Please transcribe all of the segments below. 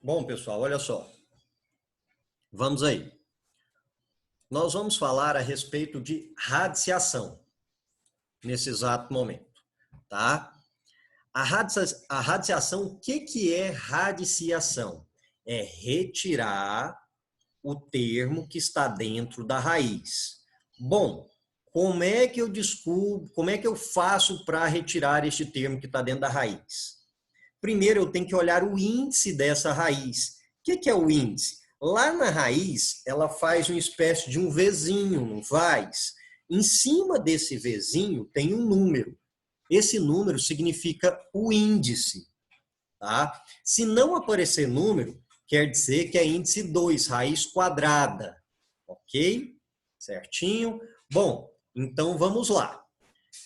Bom, pessoal, olha só. Vamos aí. Nós vamos falar a respeito de radiciação nesse exato momento, tá? A radiciação, o que é radiciação? É retirar o termo que está dentro da raiz. Bom, como é que eu descubro, como é que eu faço para retirar este termo que está dentro da raiz? Primeiro, eu tenho que olhar o índice dessa raiz. O que é o índice? Lá na raiz, ela faz uma espécie de um Vzinho, não faz? Em cima desse Vzinho tem um número. Esse número significa o índice. Tá? Se não aparecer número, quer dizer que é índice 2, raiz quadrada. Ok? Certinho? Bom, então vamos lá.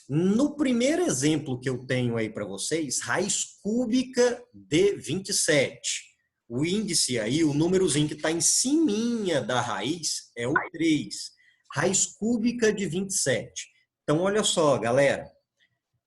No primeiro exemplo que eu tenho aí para vocês, raiz cúbica de 27. O índice aí, o númerozinho que está em cima da raiz é o 3. Raiz cúbica de 27. Então, olha só, galera.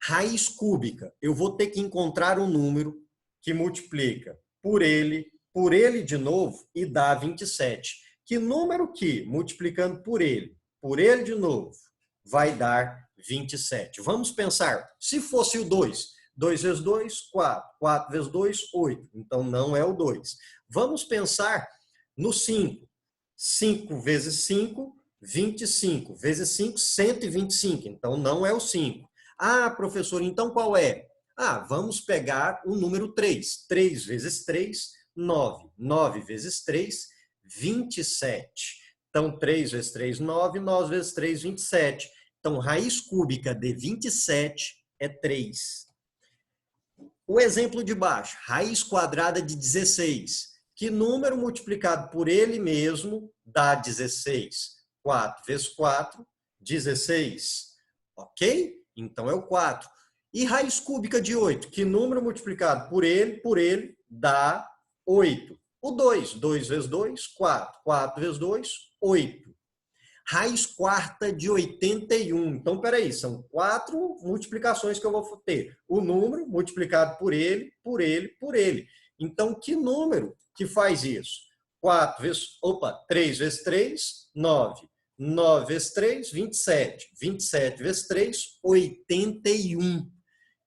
Raiz cúbica, eu vou ter que encontrar um número que multiplica por ele de novo e dá 27. Que número que, multiplicando por ele de novo, vai dar 27? Vamos pensar, se fosse o 2, 2 vezes 2, 4, 4 vezes 2, 8. Então não é o 2. Vamos pensar no 5. 5 vezes 5, 25. Vezes 5, 125. Então não é o 5. Ah, professor, então qual é? Ah, vamos pegar o número 3. 3 vezes 3, 9. 9 vezes 3, 27. Então, 3 vezes 3, 9. 9 vezes 3, 27. Então, raiz cúbica de 27 é 3. O exemplo de baixo, raiz quadrada de 16. Que número multiplicado por ele mesmo dá 16? 4 vezes 4, 16. Ok? Então é o 4. E raiz cúbica de 8? Que número multiplicado por ele, dá 8. O 2. 2 vezes 2, 4. 4 vezes 2, 8. Raiz quarta de 81. Então, peraí, são 4 multiplicações que eu vou ter. O número multiplicado por ele, por ele, por ele. Então, que número que faz isso? 3 vezes 3, 9. 9 vezes 3, 27. 27 vezes 3, 81.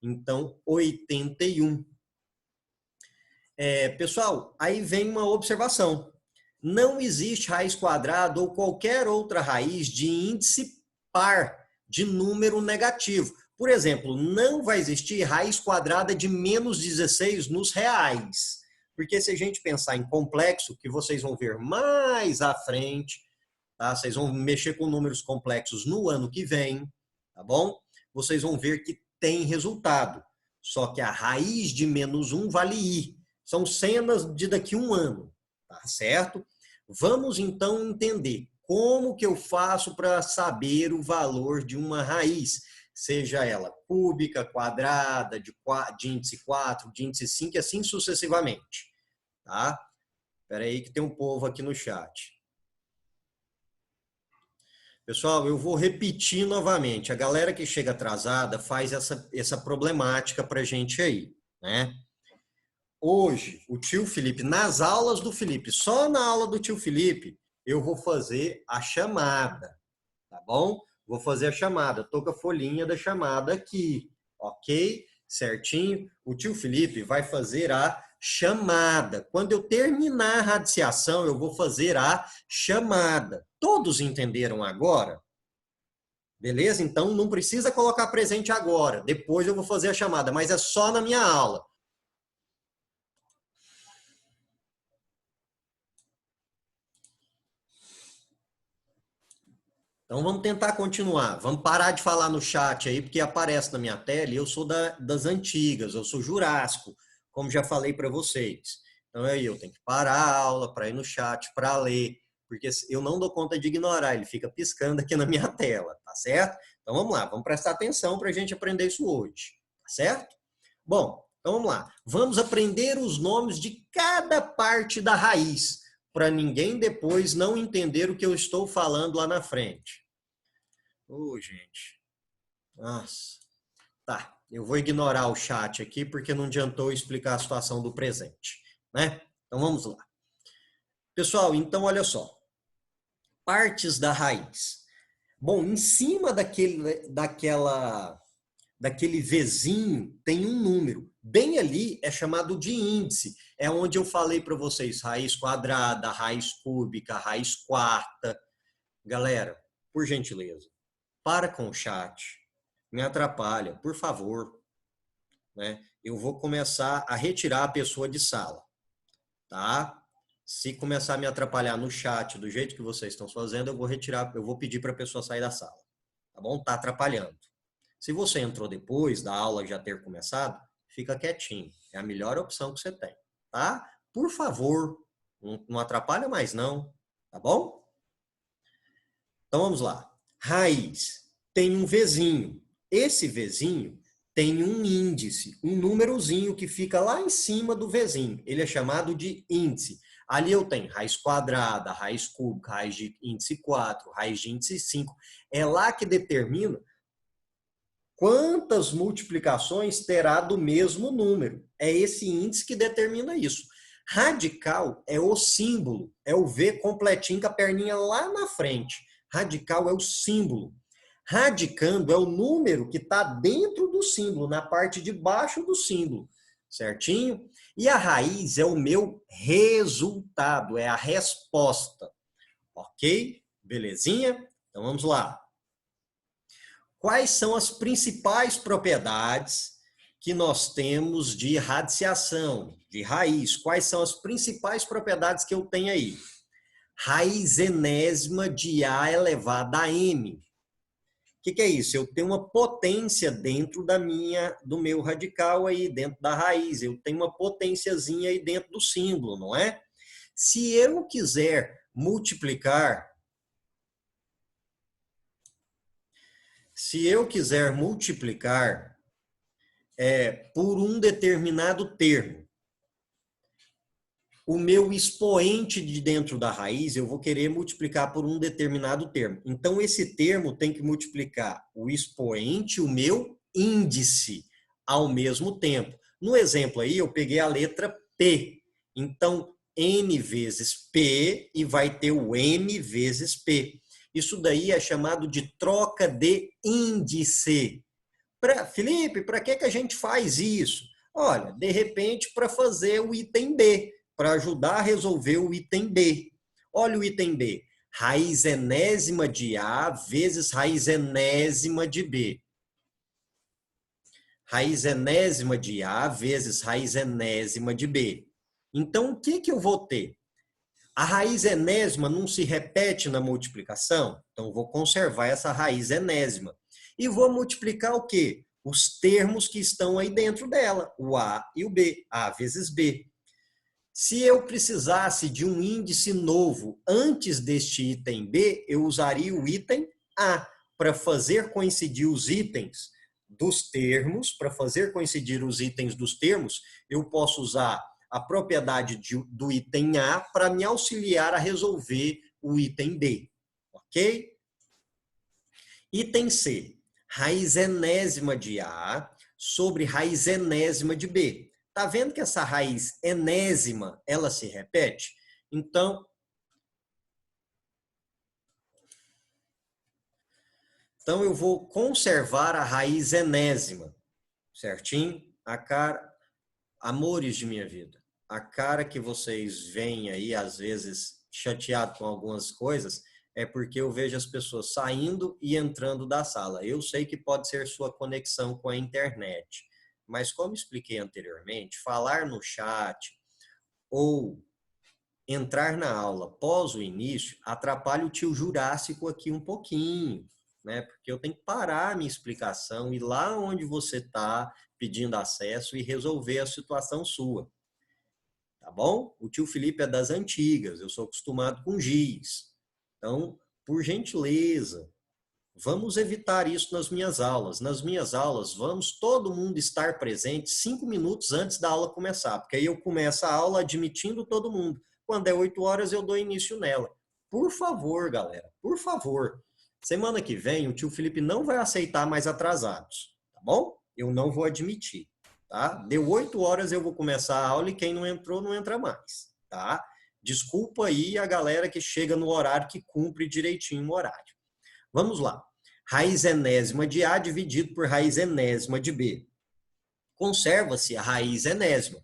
Então, 81. Pessoal, aí vem uma observação. Não existe raiz quadrada ou qualquer outra raiz de índice par, de número negativo. Por exemplo, não vai existir raiz quadrada de menos 16 nos reais. Porque se a gente pensar em complexo, que vocês vão ver mais à frente, tá? Vocês vão mexer com números complexos no ano que vem, tá bom? Vocês vão ver que tem resultado. Só que a raiz de menos 1 vale i. São cenas de daqui a um ano, tá certo? Vamos então entender como que eu faço para saber o valor de uma raiz, seja ela cúbica, quadrada, de índice 4, de índice 5 e assim sucessivamente, tá? Espera aí que tem um povo aqui no chat. Pessoal, eu vou repetir novamente. A galera que chega atrasada faz essa problemática para a gente aí, né? Hoje, o tio Felipe, nas aulas do Felipe, só na aula do tio Felipe, eu vou fazer a chamada, tá bom? Vou fazer a chamada. Tô com a folhinha da chamada aqui, ok? Certinho? O tio Felipe vai fazer a chamada. Quando eu terminar a radiciação, eu vou fazer a chamada. Todos entenderam agora? Beleza? Então não precisa colocar presente agora. Depois eu vou fazer a chamada, mas é só na minha aula. Então vamos tentar continuar. Vamos parar de falar no chat aí, porque aparece na minha tela e eu sou das antigas, eu sou Jurássico, como já falei para vocês. Então aí eu tenho que parar a aula para ir no chat, para ler, porque eu não dou conta de ignorar, ele fica piscando aqui na minha tela, tá certo? Então vamos lá, vamos prestar atenção para a gente aprender isso hoje, tá certo? Bom, então vamos lá. Vamos aprender os nomes de cada parte da raiz, para ninguém depois não entender o que eu estou falando lá na frente. Gente. Nossa. Tá, eu vou ignorar o chat aqui porque não adiantou explicar a situação do presente, né? Então, vamos lá. Pessoal, então, olha só. Partes da raiz. Bom, em cima daquele Vzinho tem um número. Bem ali é chamado de índice. É onde eu falei para vocês, raiz quadrada, raiz cúbica, raiz quarta. Galera, por gentileza, para com o chat. Me atrapalha, por favor. Né? Eu vou começar a retirar a pessoa de sala. Tá? Se começar a me atrapalhar no chat do jeito que vocês estão fazendo, eu vou retirar, eu vou pedir para a pessoa sair da sala. Tá bom? Tá atrapalhando. Se você entrou depois da aula já ter começado, fica quietinho. É a melhor opção que você tem, tá? Por favor, não atrapalha mais não, tá bom? Então vamos lá. Raiz tem um Vzinho. Esse Vzinho tem um índice, um númerozinho que fica lá em cima do Vzinho. Ele é chamado de índice. Ali eu tenho raiz quadrada, raiz cúbica, raiz de índice 4, raiz de índice 5. É lá que determina quantas multiplicações terá do mesmo número. É esse índice que determina isso. Radical é o símbolo, é o V completinho com a perninha lá na frente. Radical é o símbolo. Radicando é o número que está dentro do símbolo, na parte de baixo do símbolo, certinho? E a raiz é o meu resultado, é a resposta. Ok? Belezinha? Então vamos lá. Quais são as principais propriedades que nós temos de radiciação, de raiz? Quais são as principais propriedades que eu tenho aí? Raiz enésima de A elevada a M. O que é isso? Eu tenho uma potência dentro do meu radical aí, dentro da raiz. Eu tenho uma potênciazinha aí dentro do símbolo, não é? Se eu quiser multiplicar por um determinado termo, o meu expoente de dentro da raiz, eu vou querer multiplicar por um determinado termo. Então, esse termo tem que multiplicar o expoente e o meu índice ao mesmo tempo. No exemplo aí, eu peguei a letra P. Então, N vezes P e vai ter o M vezes P. Isso daí é chamado de troca de índice. Felipe, para que a gente faz isso? Olha, de repente, para fazer o item B, para ajudar a resolver o item B. Olha o item B. Raiz enésima de A vezes raiz enésima de B. Raiz enésima de A vezes raiz enésima de B. Então, o que eu vou ter? A raiz enésima não se repete na multiplicação? Então, eu vou conservar essa raiz enésima. E vou multiplicar o quê? Os termos que estão aí dentro dela, o A e o B, A vezes B. Se eu precisasse de um índice novo antes deste item B, eu usaria o item A para fazer coincidir os itens dos termos. Para fazer coincidir os itens dos termos, eu posso usar a propriedade do item A para me auxiliar a resolver o item B. Ok? Item C. Raiz enésima de A sobre raiz enésima de B. Tá vendo que essa raiz enésima, ela se repete? Então, eu vou conservar a raiz enésima, certinho? Amores de minha vida, a cara que vocês veem aí, às vezes, chateado com algumas coisas, é porque eu vejo as pessoas saindo e entrando da sala. Eu sei que pode ser sua conexão com a internet, mas como expliquei anteriormente, falar no chat ou entrar na aula após o início atrapalha o tio Jurássico aqui um pouquinho, né? Porque eu tenho que parar a minha explicação, ir lá onde você está pedindo acesso e resolver a situação sua. Tá bom? O tio Felipe é das antigas, eu sou acostumado com giz. Então, por gentileza, vamos evitar isso nas minhas aulas. Nas minhas aulas, vamos todo mundo estar presente 5 minutos antes da aula começar, porque aí eu começo a aula admitindo todo mundo. Quando é 8 horas, eu dou início nela. Por favor, galera, por favor. Semana que vem, o tio Felipe não vai aceitar mais atrasados, tá bom? Eu não vou admitir, tá? Deu 8 horas, eu vou começar a aula e quem não entrou, não entra mais, tá? Desculpa aí a galera que chega no horário que cumpre direitinho o horário. Vamos lá. Raiz enésima de A dividido por raiz enésima de B. Conserva-se a raiz enésima.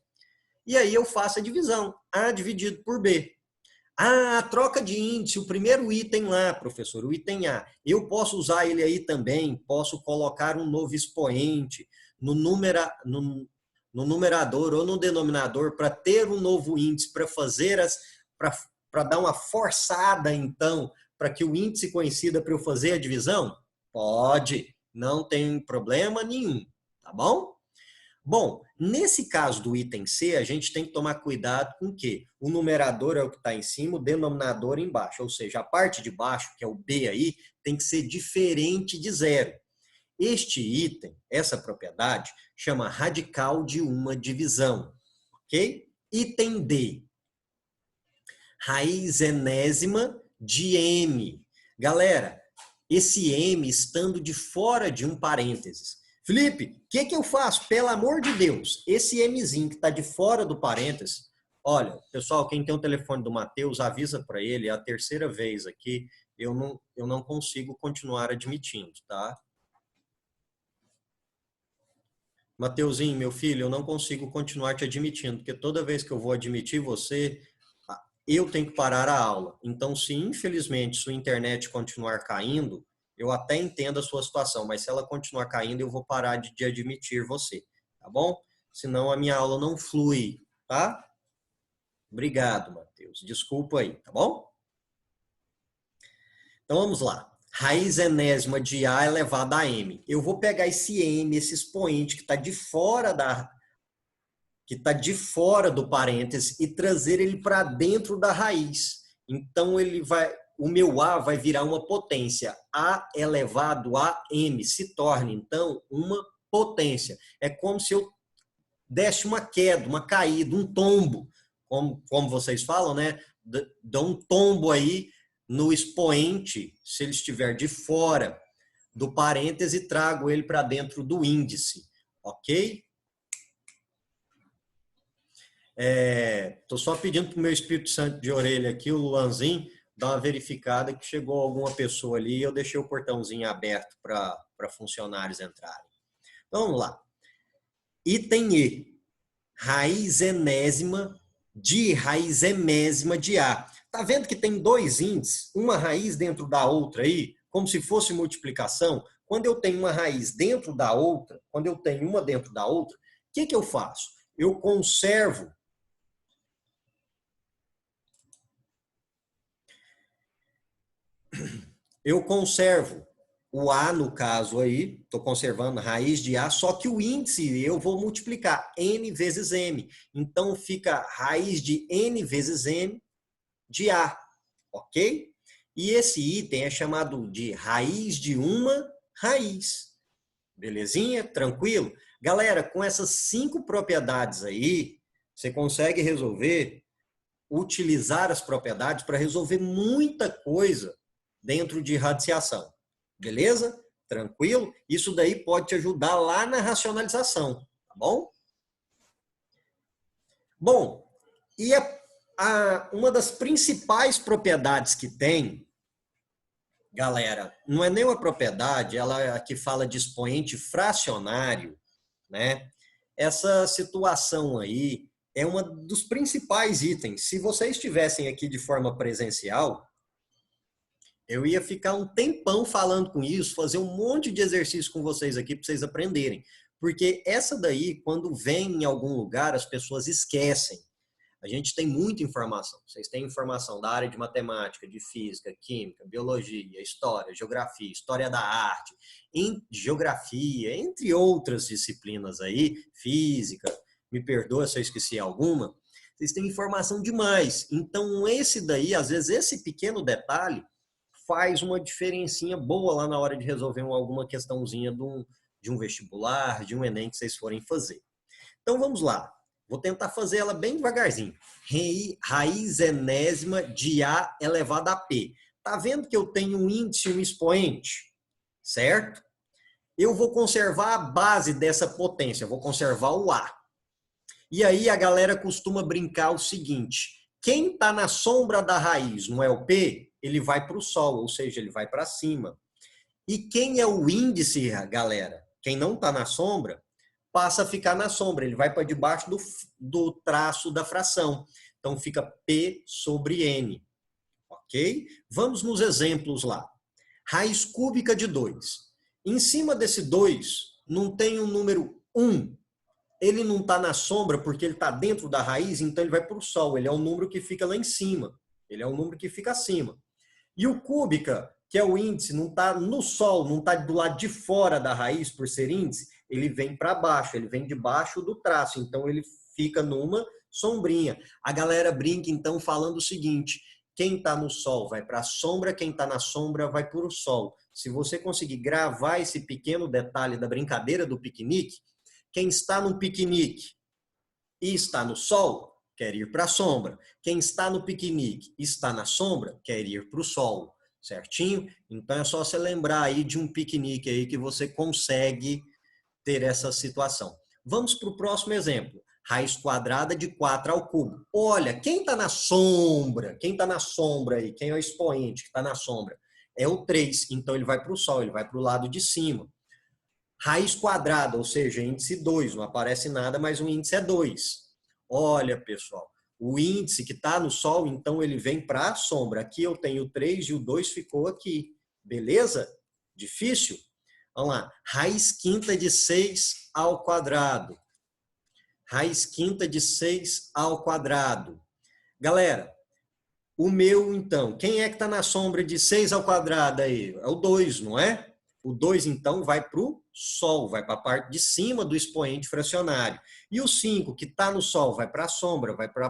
E aí eu faço a divisão. A dividido por B. Ah, a troca de índice, o primeiro item lá, professor, o item A. Eu posso usar ele aí também, posso colocar um novo expoente no numerador ou no denominador para ter um novo índice, para fazer para dar uma forçada, então, para que o índice coincida para eu fazer a divisão? Pode, não tem problema nenhum, tá bom? Bom, nesse caso do item C, a gente tem que tomar cuidado com o quê? O numerador é o que está em cima, o denominador embaixo. Ou seja, a parte de baixo, que é o B aí, tem que ser diferente de zero. Este item, essa propriedade, chama radical de uma divisão. Ok? Item D. Raiz enésima de M. Galera, esse M estando de fora de um parênteses. Felipe, o que eu faço? Pelo amor de Deus, esse Mzinho que está de fora do parênteses, olha, pessoal, quem tem o telefone do Matheus, avisa para ele, é a terceira vez aqui, eu não consigo continuar admitindo, tá? Mateuzinho, meu filho, eu não consigo continuar te admitindo, porque toda vez que eu vou admitir você, eu tenho que parar a aula. Então, se infelizmente sua internet continuar caindo, eu até entendo a sua situação, mas se ela continuar caindo, eu vou parar de admitir você, tá bom? Senão a minha aula não flui, tá? Obrigado, Matheus. Desculpa aí, tá bom? Então vamos lá. Raiz enésima de A elevada a M. Eu vou pegar esse M, esse expoente que está de fora do parênteses e trazer ele para dentro da raiz. Então o meu A vai virar uma potência. A elevado a M se torna, então, uma potência. É como se eu desse uma queda, uma caída, um tombo, como vocês falam, né? Dá um tombo aí no expoente, se ele estiver de fora do parêntese, e trago ele para dentro do índice, ok? Estou só pedindo para o meu Espírito Santo de orelha aqui, o Luanzinho, dar uma verificada que chegou alguma pessoa ali e eu deixei o portãozinho aberto para funcionários entrarem. Então, vamos lá. Item E. Raiz enésima de raiz emésima de A. Tá vendo que tem dois índices, uma raiz dentro da outra aí, como se fosse multiplicação? Quando eu tenho uma raiz dentro da outra, quando eu tenho uma dentro da outra, o que eu faço? Eu conservo o A, no caso aí, estou conservando raiz de A, só que o índice eu vou multiplicar N vezes M. Então, fica raiz de N vezes M de A, ok? E esse item é chamado de raiz de uma raiz. Belezinha? Tranquilo? Galera, com essas 5 propriedades aí, você consegue utilizar as propriedades para resolver muita coisa dentro de radiciação. Beleza? Tranquilo? Isso daí pode te ajudar lá na racionalização, tá bom? Bom, e uma das principais propriedades que tem, galera, não é nem uma propriedade, ela aqui fala de expoente fracionário, né? Essa situação aí é um dos principais itens. Se vocês estivessem aqui de forma presencial, eu ia ficar um tempão falando com isso, fazer um monte de exercício com vocês aqui para vocês aprenderem. Porque essa daí, quando vem em algum lugar, as pessoas esquecem. A gente tem muita informação. Vocês têm informação da área de matemática, de física, química, biologia, história, geografia, história da arte, geografia, entre outras disciplinas aí, física, me perdoa se eu esqueci alguma, vocês têm informação demais. Então, esse daí, às vezes, esse pequeno detalhe faz uma diferencinha boa lá na hora de resolver alguma questãozinha de um vestibular, de um Enem que vocês forem fazer. Então, vamos lá. Vou tentar fazer ela bem devagarzinho. Raiz enésima de A elevado a P. Tá vendo que eu tenho um índice e um expoente? Certo? Eu vou conservar a base dessa potência, vou conservar o A. E aí a galera costuma brincar o seguinte, Quem está na sombra da raiz, não é o P? Ele vai para o Sol, ou seja, ele vai para cima. E quem é o índice, galera? Quem não está na sombra, passa a ficar na sombra. Ele vai para debaixo do traço da fração. Então, fica P sobre N. Ok? Vamos nos exemplos lá. Raiz cúbica de 2. Em cima desse 2, não tem o número 1. Ele não está na sombra porque ele está dentro da raiz, então ele vai para o Sol. Ele é um número que fica lá em cima. Ele é um número que fica acima. E o cúbica, que é o índice, não está no Sol, não está do lado de fora da raiz por ser índice, ele vem para baixo, ele vem debaixo do traço. Então ele fica numa sombrinha. A galera brinca então falando o seguinte: quem está no Sol vai para a sombra, quem está na sombra vai para o Sol. Se você conseguir gravar esse pequeno detalhe da brincadeira do piquenique, quem está no piquenique e está no Sol, quer ir para a sombra. Quem está no piquenique e está na sombra, quer ir para o Sol. Certinho? Então é só você lembrar aí de um piquenique aí que você consegue ter essa situação. Vamos para o próximo exemplo. Raiz quadrada de 4 ao cubo. Olha, quem está na sombra? Quem está na sombra aí? Quem é o expoente que está na sombra? É o 3. Então ele vai para o Sol, ele vai para o lado de cima. Raiz quadrada, ou seja, índice 2. Não aparece nada, mas o índice é 2. Olha, pessoal, o índice que está no Sol, então ele vem para a sombra. Aqui eu tenho 3 e o 2 ficou aqui. Beleza? Difícil? Vamos lá. Raiz quinta de 6 ao quadrado. Raiz quinta de 6 ao quadrado. Galera, o meu, então, quem é que está na sombra de 6 ao quadrado aí? É o 2, não é? O 2, então, vai para o Sol, vai para a parte de cima do expoente fracionário. E o 5, que está no Sol, vai para a sombra, vai para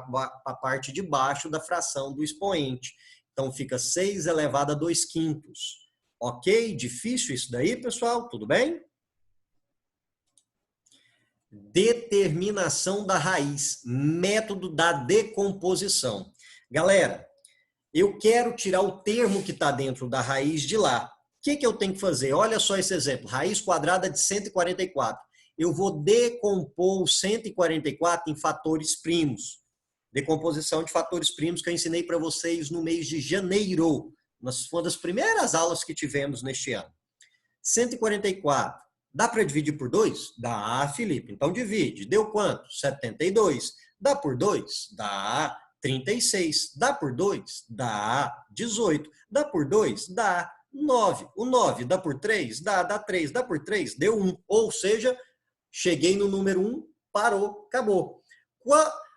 a parte de baixo da fração do expoente. Então, fica 6 elevado a 2 quintos. Ok? Difícil isso daí, pessoal? Tudo bem? Determinação da raiz, método da decomposição. Galera, eu quero tirar o termo que está dentro da raiz de lá. O que eu tenho que fazer? Olha só esse exemplo, raiz quadrada de 144. Eu vou decompor o 144 em fatores primos. Decomposição de fatores primos que eu ensinei para vocês no mês de janeiro. Uma das primeiras aulas que tivemos neste ano. 144. Dá para dividir por 2? Dá, Felipe. Então divide. Deu quanto? 72. Dá por 2? Dá 36. Dá por 2? Dá 18. Dá por 2? Dá 9. O 9 dá por 3? Dá 3. Dá por 3? Deu 1. Ou seja, cheguei no número 1, parou, acabou.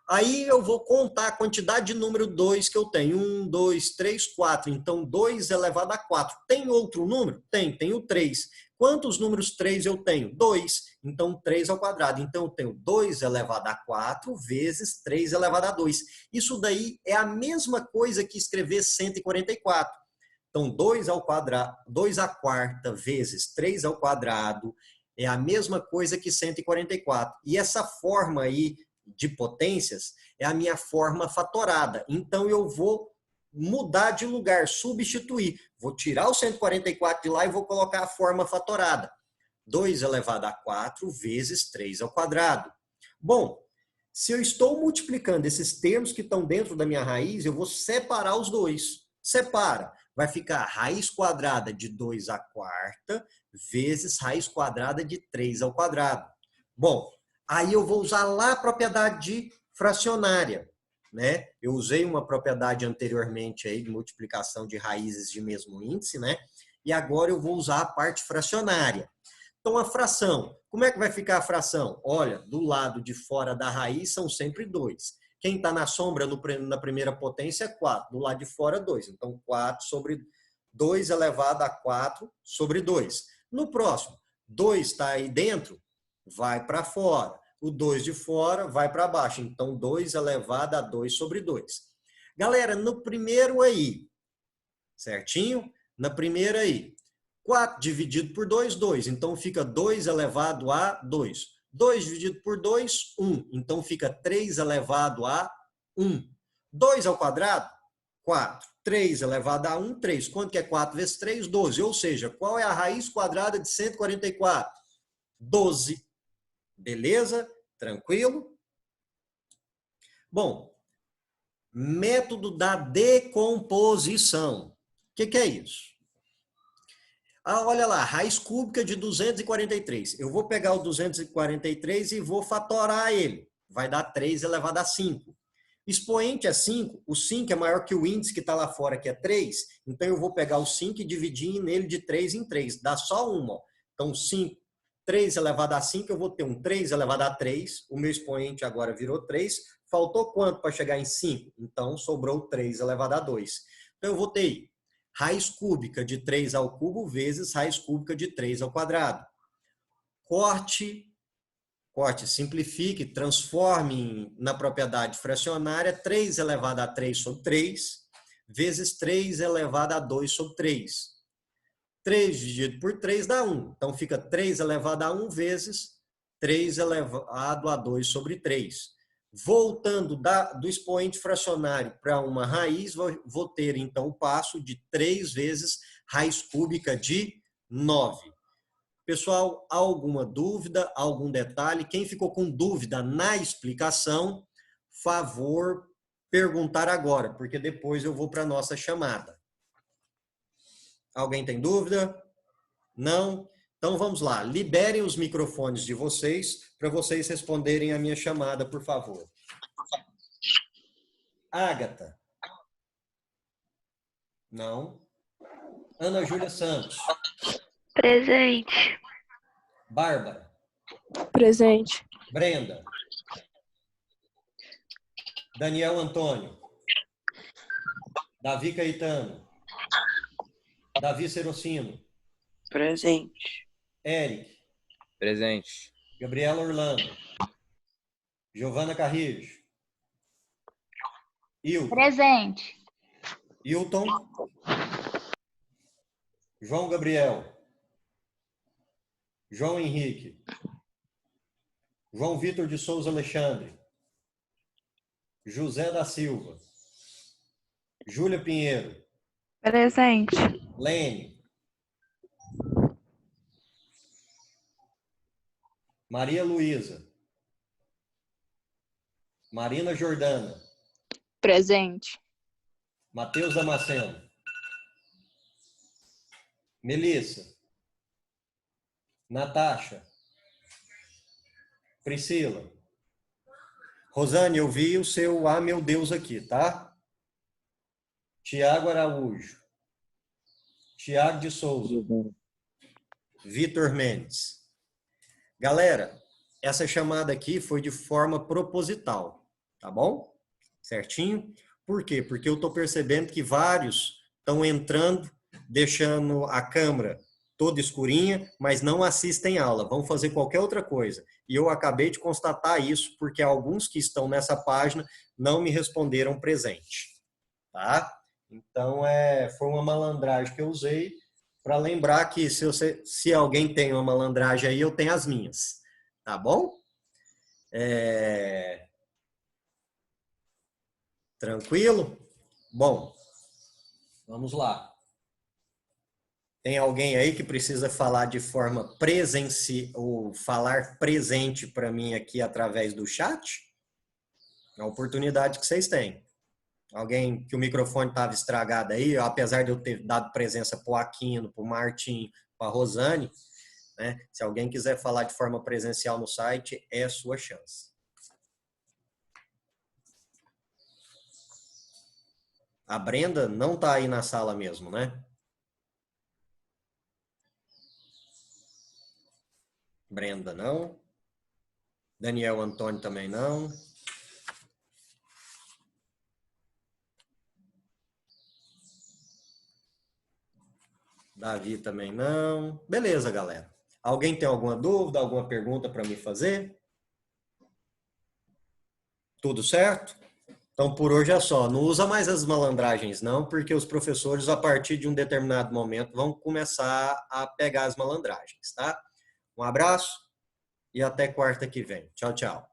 Aí eu vou contar a quantidade de número 2 que eu tenho. 1, 2, 3, 4. Então, 2 elevado a 4. Tem outro número? Tem o 3. Quantos números 3 eu tenho? 2. Então, 3 ao quadrado. Então, eu tenho 2 elevado a 4 vezes 3 elevado a 2. Isso daí é a mesma coisa que escrever 144. Então, 2 ao quadrado, 2 à quarta vezes 3 ao quadrado é a mesma coisa que 144. E essa forma aí de potências é a minha forma fatorada. Então, eu vou mudar de lugar, substituir. Vou tirar o 144 de lá e vou colocar a forma fatorada. 2 elevado a 4 vezes 3 ao quadrado. Bom, se eu estou multiplicando esses termos que estão dentro da minha raiz, eu vou separar os dois. Separa. Vai ficar raiz quadrada de 2 à quarta vezes raiz quadrada de 3 ao quadrado. Bom, aí eu vou usar lá a propriedade fracionária, né? Eu usei uma propriedade anteriormente aí de multiplicação de raízes de mesmo índice, né? E agora eu vou usar a parte fracionária. Então, a fração, como é que vai ficar a fração? Olha, do lado de fora da raiz são sempre 2. Quem está na sombra na primeira potência é 4, do lado de fora 2. Então, 4 sobre 2 elevado a 4 sobre 2. No próximo, 2 está aí dentro, vai para fora. O 2 de fora vai para baixo. Então, 2 elevado a 2 sobre 2. Galera, no primeiro aí, certinho? Na primeira aí, 4 dividido por 2, 2. Então, fica 2 elevado a 2. 2 dividido por 2, 1. Então, fica 3 elevado a 1. 2 ao quadrado, 4. 3 elevado a 1, 3. Quanto que é 4 vezes 3? 12. Ou seja, qual é a raiz quadrada de 144? 12. Beleza? Tranquilo? Bom, Método da decomposição. O que é isso? Olha lá, raiz cúbica de 243. Eu vou pegar o 243 e vou fatorar ele. Vai dar 3 elevado a 5. Expoente é 5. O 5 é maior que o índice que está lá fora, que é 3. Então, eu vou pegar o 5 e dividir nele de 3 em 3. Dá só uma. Ó. Então, 5, 3 elevado a 5, eu vou ter um 3 elevado a 3. O meu expoente agora virou 3. Faltou quanto para chegar em 5? Então, sobrou 3 elevado a 2. Então, eu vou ter raiz cúbica de 3 ao cubo vezes raiz cúbica de 3 ao quadrado. Corte, simplifique, transforme na propriedade fracionária 3 elevado a 3 sobre 3 vezes 3 elevado a 2 sobre 3. 3 dividido por 3 dá 1. Então, fica 3 elevado a 1 vezes 3 elevado a 2 sobre 3. Voltando do expoente fracionário para uma raiz, vou ter, então, o passo de 3 vezes raiz cúbica de 9. Pessoal, alguma dúvida, algum detalhe? Quem ficou com dúvida na explicação, favor perguntar agora, porque depois eu vou para a nossa chamada. Alguém tem dúvida? Não? Então vamos lá, liberem os microfones de vocês para vocês responderem a minha chamada, por favor. Ágata? Não. Ana Júlia Santos? Presente. Bárbara? Presente. Brenda? Daniel Antônio? Davi Caetano? Davi Serocino? Presente. Eric? Presente. Gabriela Orlando? Giovana Carrijo? Hilton? Presente. Hilton? João Gabriel? João Henrique? João Vitor de Souza Alexandre? José da Silva? Júlia Pinheiro? Presente. Lene? Maria Luísa? Marina Jordana? Presente. Matheus Damasceno? Melissa? Natasha? Priscila? Rosane, eu vi o seu "Ah, meu Deus" aqui, tá? Tiago Araújo? Tiago de Souza? Vitor Mendes? Galera, essa chamada aqui foi de forma proposital, tá bom? Certinho? Por quê? Porque eu estou percebendo que vários estão entrando, deixando a câmera toda escurinha, mas não assistem aula, vão fazer qualquer outra coisa. E eu acabei de constatar isso, porque alguns que estão nessa página não me responderam presente, tá? Então, foi uma malandragem que eu usei para lembrar que se alguém tem uma malandragem aí, eu tenho as minhas, tá bom? Tranquilo? Bom, vamos lá. Tem alguém aí que precisa falar de forma ou falar presente para mim aqui através do chat? É a oportunidade que vocês têm. Alguém que o microfone estava estragado aí, apesar de eu ter dado presença para o Aquino, para o Martim, para a Rosane, né? Se alguém quiser falar de forma presencial no site, é a sua chance. A Brenda não está aí na sala mesmo, né? Brenda não. Daniel Antônio também não. Davi também não. Beleza, galera. Alguém tem alguma dúvida, alguma pergunta para me fazer? Tudo certo? Então, por hoje é só. Não usa mais as malandragens, não, porque os professores, a partir de um determinado momento, vão começar a pegar as malandragens, tá? Um abraço e até quarta que vem. Tchau, tchau.